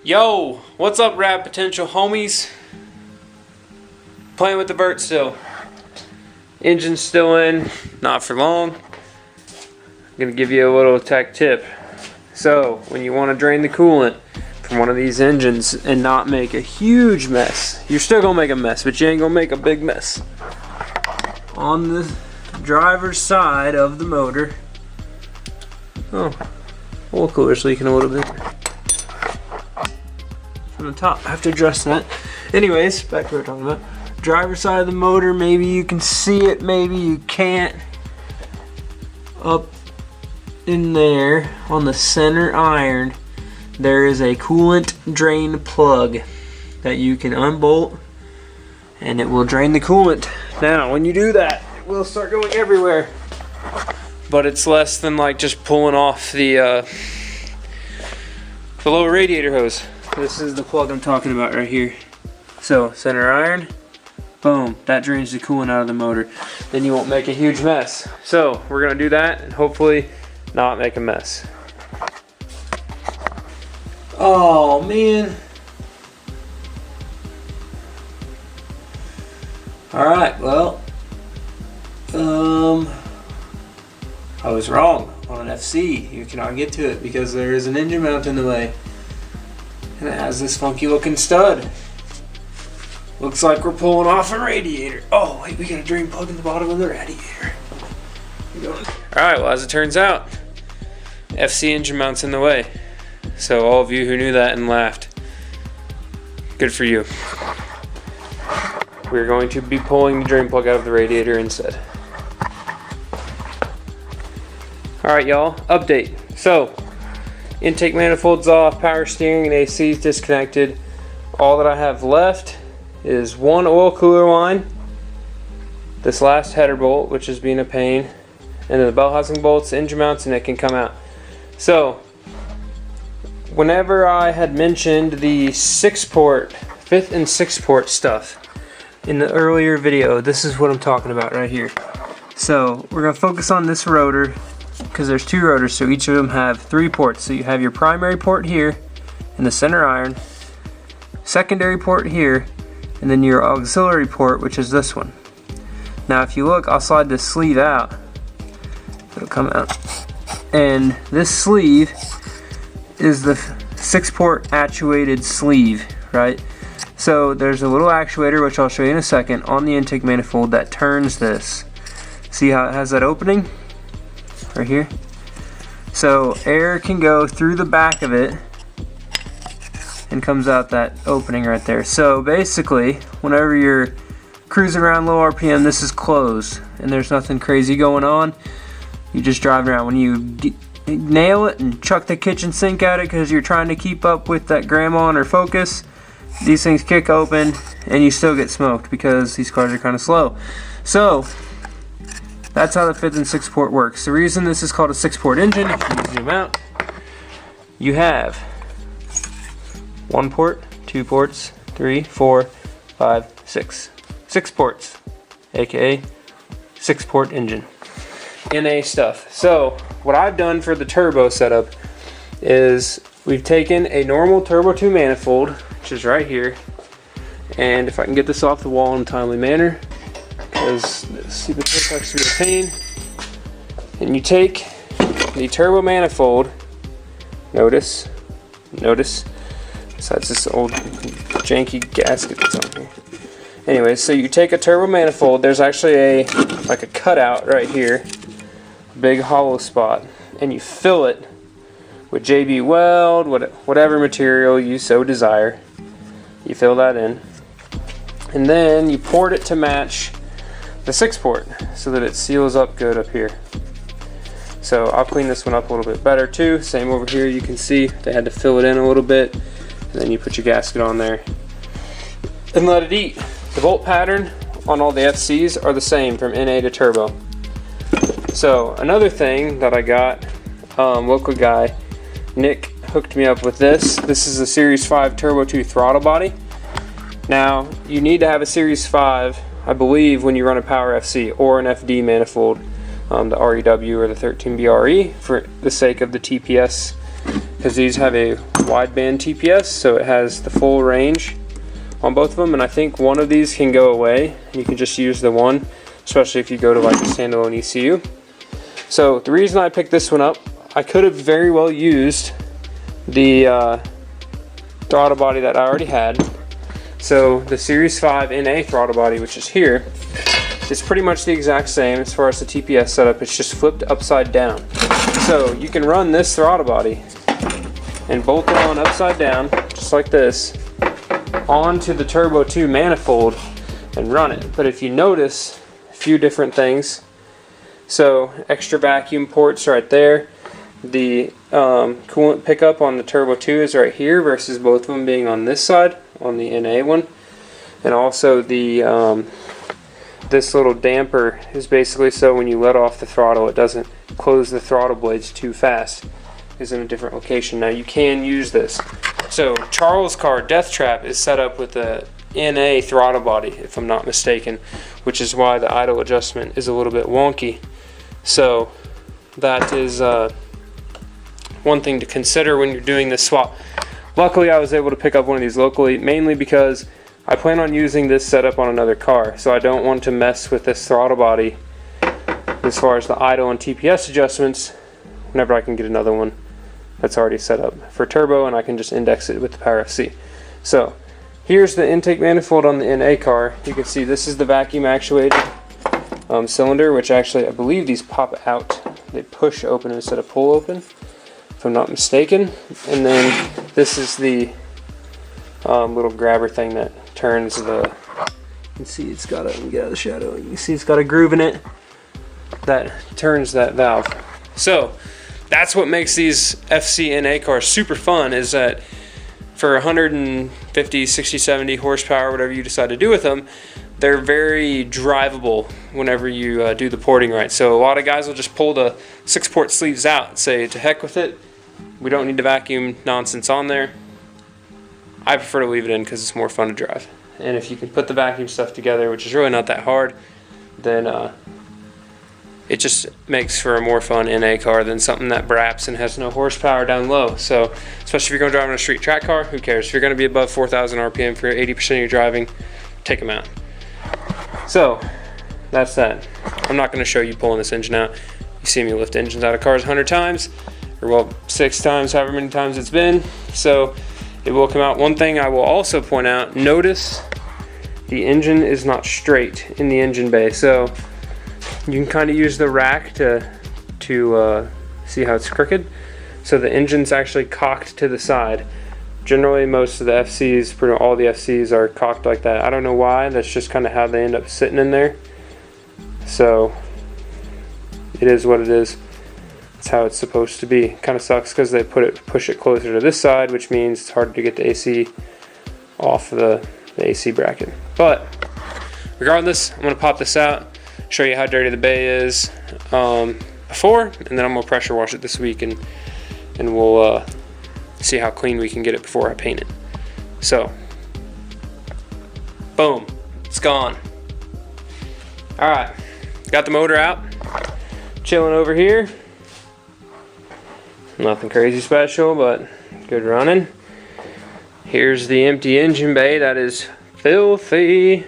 Yo, what's up, Rad Potential homies? Playing with the vert still. Engine's still in, not for long. I'm gonna give you a little tech tip. So, when you want to drain the coolant from one of these engines and not make a huge mess, you're still gonna make a mess, but you ain't gonna make a big mess. On the driver's side of the motor, oil cooler's leaking a little bit from the top. I have to address that. Anyways, back to what we're talking about. Driver's side of the motor, maybe you can see it, maybe you can't. Up in there on the center iron, there is a coolant drain plug that you can unbolt and it will drain the coolant. Now, when you do that, it will start going everywhere. But it's less than like just pulling off the lower radiator hose. This is the plug I'm talking about right here. So, center iron, boom, that drains the coolant out of the motor. Then you won't make a huge mess. So, we're gonna do that and hopefully not make a mess. Oh, man. Alright, well, I was wrong on an FC. You cannot get to it because there is an engine mount in the way. And it has this funky looking stud. Looks like we're pulling off a radiator. Oh, wait, we got a drain plug in the bottom of the radiator. Alright, well, as it turns out, FC engine mount's in the way. So all of you who knew that and laughed, good for you. We're going to be pulling the drain plug out of the radiator instead. Alright, y'all, update. So, intake manifold's off, power steering and AC is disconnected. All that I have left is one oil cooler line, this last header bolt, which is being a pain, and then the bell housing bolts, engine mounts, and it can come out. So, whenever I had mentioned the 6-port, 5th and 6th port stuff in the earlier video, this is what I'm talking about right here. So, we're going to focus on this rotor, because there's 2 rotors, so each of them have 3 ports. So you have your primary port here in the center iron, secondary port here, and then your auxiliary port, which is this one. Now if you look, I'll slide this sleeve out. It'll come out. And this sleeve is the 6-port actuated sleeve, right? So there's a little actuator, which I'll show you in a second, on the intake manifold that turns this. See how it has that opening? Right here. So air can go through the back of it and comes out that opening right there. So basically, whenever you're cruising around low RPM, this is closed and there's nothing crazy going on. You just drive around. When you nail it and chuck the kitchen sink at it because you're trying to keep up with that grandma on her Focus, these things kick open and you still get smoked because these cars are kind of slow. So that's how the 5th and 6th port works. The reason this is called a 6-port engine, if you zoom out, you have 1 port, 2 ports, 3, 4, 5, 6. 6 ports, aka 6-port engine. NA stuff. So, what I've done for the turbo setup is we've taken a normal turbo 2 manifold, which is right here, and if I can get this off the wall in a timely manner, because this stupid tape likes to be a pain. And you take the turbo manifold, notice, besides this old janky gasket that's on here. Anyways, so you take a turbo manifold, there's actually like a cutout right here, big hollow spot, and you fill it with JB Weld, whatever material you so desire. You fill that in, and then you port it to match the 6-port so that it seals up good up here. So I'll clean this one up a little bit better too. Same over here, you can see they had to fill it in a little bit, and then you put your gasket on there and let it eat. The bolt pattern on all the FCs are the same from NA to turbo. So another thing that I got, local guy Nick hooked me up with this. This is a Series 5 Turbo 2 throttle body. Now you need to have a Series 5, I believe, when you run a Power FC or an FD manifold, the REW or the 13BRE, for the sake of the TPS, because these have a wideband TPS, so it has the full range on both of them, and I think one of these can go away. You can just use the one, especially if you go to like a standalone ECU. So the reason I picked this one up, I could have very well used the throttle body that I already had. So the Series 5 NA throttle body, which is here, is pretty much the exact same as far as the TPS setup. It's just flipped upside down. So you can run this throttle body and bolt it on upside down, just like this, onto the Turbo 2 manifold and run it. But if you notice a few different things, so extra vacuum ports right there, the coolant pickup on the Turbo 2 is right here versus both of them being on this side, on the NA one, and also the this little damper is basically so when you let off the throttle it doesn't close the throttle blades too fast, is in a different location. Now you can use this. So Charles' car, Death Trap, is set up with a NA throttle body, if I'm not mistaken, which is why the idle adjustment is a little bit wonky. So that is one thing to consider when you're doing this swap. Luckily I was able to pick up one of these locally, mainly because I plan on using this setup on another car, so I don't want to mess with this throttle body as far as the idle and TPS adjustments whenever I can get another one that's already set up for turbo and I can just index it with the Power FC. So here's the intake manifold on the NA car. You can see this is the vacuum actuated cylinder, which actually I believe these pop out. They push open instead of pull open, if I'm not mistaken. And then this is the little grabber thing that turns the, you can see it's got a, let me get out of the shadow, you can see it's got a groove in it that turns that valve. So that's what makes these FC NA cars super fun, is that for 150, 60, 70 horsepower, whatever you decide to do with them, they're very drivable whenever you do the porting right. So a lot of guys will just pull the 6-port sleeves out and say, to heck with it, we don't need the vacuum nonsense on there. I prefer to leave it in because it's more fun to drive. And if you can put the vacuum stuff together, which is really not that hard, then it just makes for a more fun NA car than something that braps and has no horsepower down low. So especially if you're going to drive on a street track car, who cares? If you're going to be above 4,000 RPM for 80% of your driving, take them out. So that's that. I'm not going to show you pulling this engine out. You see me lift engines out of cars 100 times, or well, 6 times, however many times it's been. So it will come out. One thing I will also point out, notice the engine is not straight in the engine bay. So you can kind of use the rack to see how it's crooked. So the engine's actually cocked to the side. Generally, most of the FCs, pretty much all the FCs are cocked like that. I don't know why, that's just kind of how they end up sitting in there. So it is what it is. It's how it's supposed to be. Kind of sucks because they push it closer to this side, which means it's harder to get the AC off the AC bracket. But regardless, I'm going to pop this out, show you how dirty the bay is before, and then I'm going to pressure wash it this week, and we'll see how clean we can get it before I paint it. So, boom, it's gone. Alright, got the motor out, chilling over here. Nothing crazy special, but good running. Here's the empty engine bay that is filthy.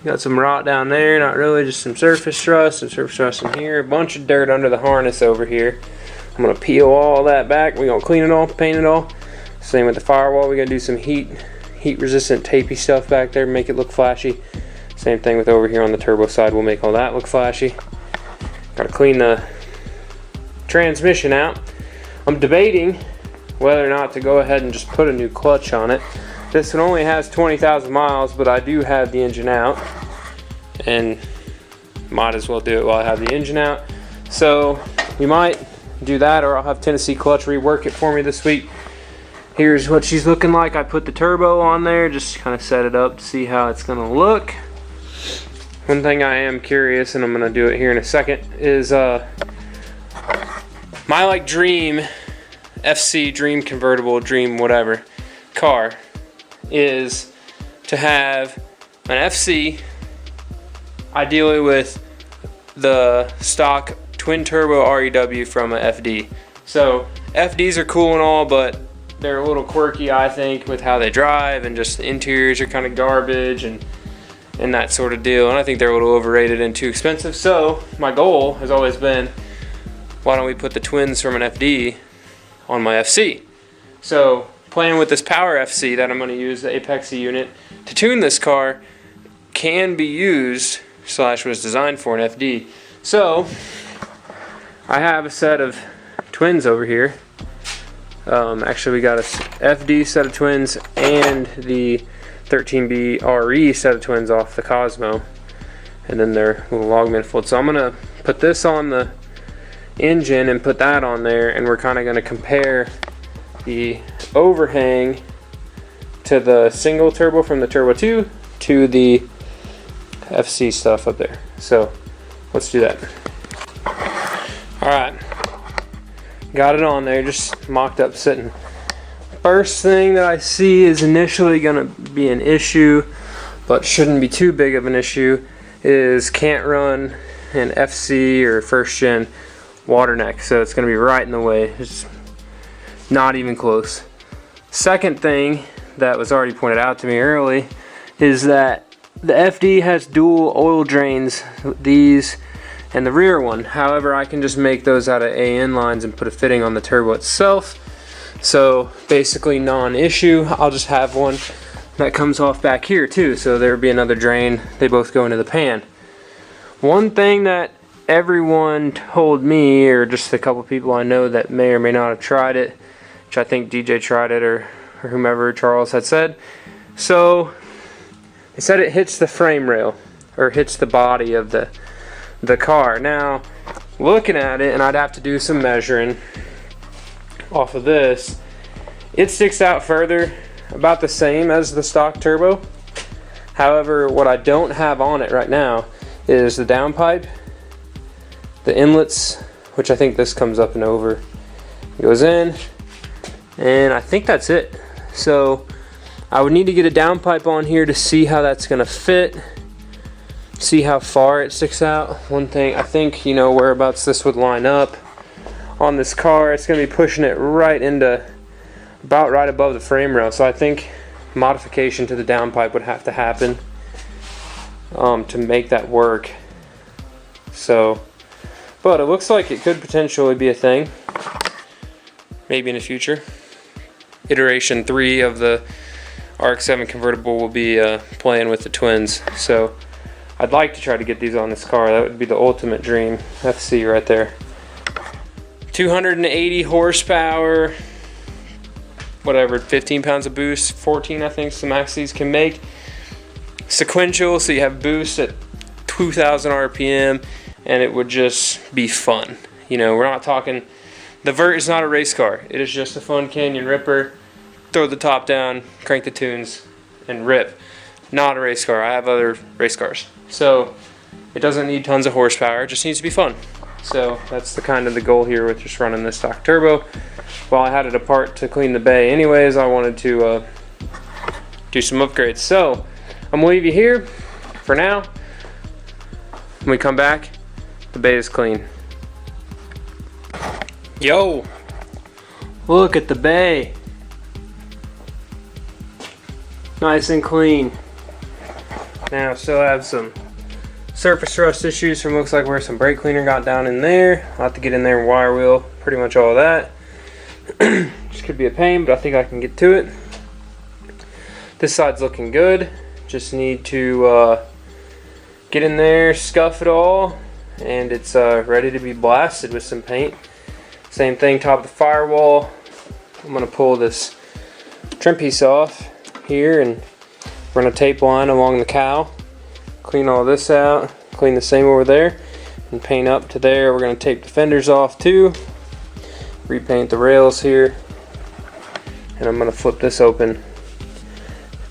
Got some rot down there, not really, just some surface rust in here, a bunch of dirt under the harness over here. I'm gonna peel all that back. We're gonna clean it all, paint it all. Same with the firewall. We're gonna do some heat resistant tapey stuff back there, make it look flashy. Same thing with over here on the turbo side. We'll make all that look flashy. Gotta clean the transmission out. I'm debating whether or not to go ahead and just put a new clutch on it. This one only has 20,000 miles, but I do have the engine out, and might as well do it while I have the engine out. So we might do that, or I'll have Tennessee Clutch rework it for me this week. Here's what she's looking like. I put the turbo on there, just kind of set it up to see how it's gonna look. One thing I am curious, and I'm gonna do it here in a second, is my like dream FC, dream convertible, dream whatever car is to have an FC, ideally with the stock twin turbo REW from a FD. So FDs are cool and all, but they're a little quirky, I think, with how they drive, and just the interiors are kind of garbage and that sort of deal. And I think they're a little overrated and too expensive. So my goal has always been, why don't we put the twins from an FD on my FC? So playing with this Power FC that I'm going to use, the Apexi unit, to tune this car can be used / was designed for an FD. So I have a set of twins over here. Actually, we got a FD set of twins and the 13B RE set of twins off the Cosmo, and then their little log manifold. So I'm gonna put this on the engine and put that on there, and we're kind of gonna compare the overhang to the single turbo from the Turbo 2 to the FC stuff up there. So let's do that. Alright, got it on there, just mocked up sitting. First thing that I see is initially going to be an issue, but shouldn't be too big of an issue, is can't run an FC or first gen water neck. So it's going to be right in the way. It's not even close. Second thing that was already pointed out to me early is that the FD has dual oil drains, these and the rear one. However, I can just make those out of AN lines and put a fitting on the turbo itself. So basically non-issue. I'll just have one that comes off back here too, so there'll be another drain. They both go into the pan. One thing that everyone told me, or just a couple people I know that may or may not have tried it, which I think DJ tried it, or whomever Charles had said. So they said it hits the frame rail, or hits the body of the car. Now, looking at it, and I'd have to do some measuring off of this, it sticks out further, about the same as the stock turbo. However, what I don't have on it right now is the downpipe, the inlets, which I think this comes up and over, goes in, and I think that's it. So I would need to get a downpipe on here to see how that's gonna fit, see how far it sticks out. One thing, I think, you know, whereabouts this would line up on this car, it's going to be pushing it right into about right above the frame rail. So I think modification to the downpipe would have to happen to make that work. So, but it looks like it could potentially be a thing, maybe in the future. Iteration 3 of the RX-7 convertible will be playing with the twins. So I'd like to try to get these on this car. That would be the ultimate dream. FC right there. 280 horsepower, whatever, 15 pounds of boost, 14 I think some max these can make. Sequential, so you have boost at 2,000 RPM, and it would just be fun. You know, we're not talking, the Vert is not a race car. It is just a fun canyon ripper. Throw the top down, crank the tunes, and rip. Not a race car. I have other race cars. So it doesn't need tons of horsepower, it just needs to be fun. So that's the kind of the goal here with just running this stock turbo. While I had it apart to clean the bay anyways, I wanted to do some upgrades. So I'm gonna leave you here for now. When we come back, the bay is clean. Yo, look at the bay. Nice and clean. Now still have some surface rust issues from, looks like where some brake cleaner got down in there. I'll have to get in there and wire wheel pretty much all of that. This could be a pain, but I think I can get to it. This side's looking good. Just need to get in there, scuff it all, and it's ready to be blasted with some paint. Same thing, top of the firewall. I'm gonna pull this trim piece off here and run a tape line along the cowl. Clean all this out, clean the same over there, and paint up to there. We're going to tape the fenders off too, repaint the rails here, and I'm going to flip this open,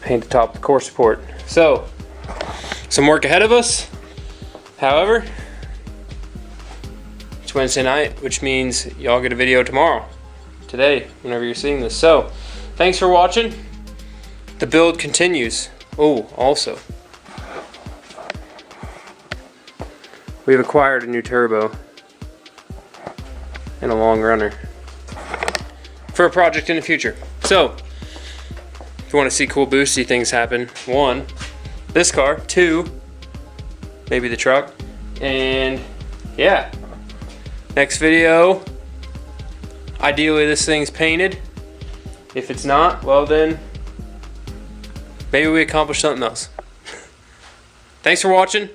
paint the top of the core support. So, some work ahead of us. However, it's Wednesday night, which means y'all get a video tomorrow, today, whenever you're seeing this. So, thanks for watching. The build continues. Oh, also, we've acquired a new turbo and a long runner for a project in the future. So, if you want to see cool boosty things happen, 1, this car, 2, maybe the truck, and yeah. Next video, ideally this thing's painted. If it's not, well then, maybe we accomplish something else. Thanks for watching.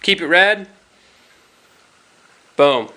Keep it rad. Boom.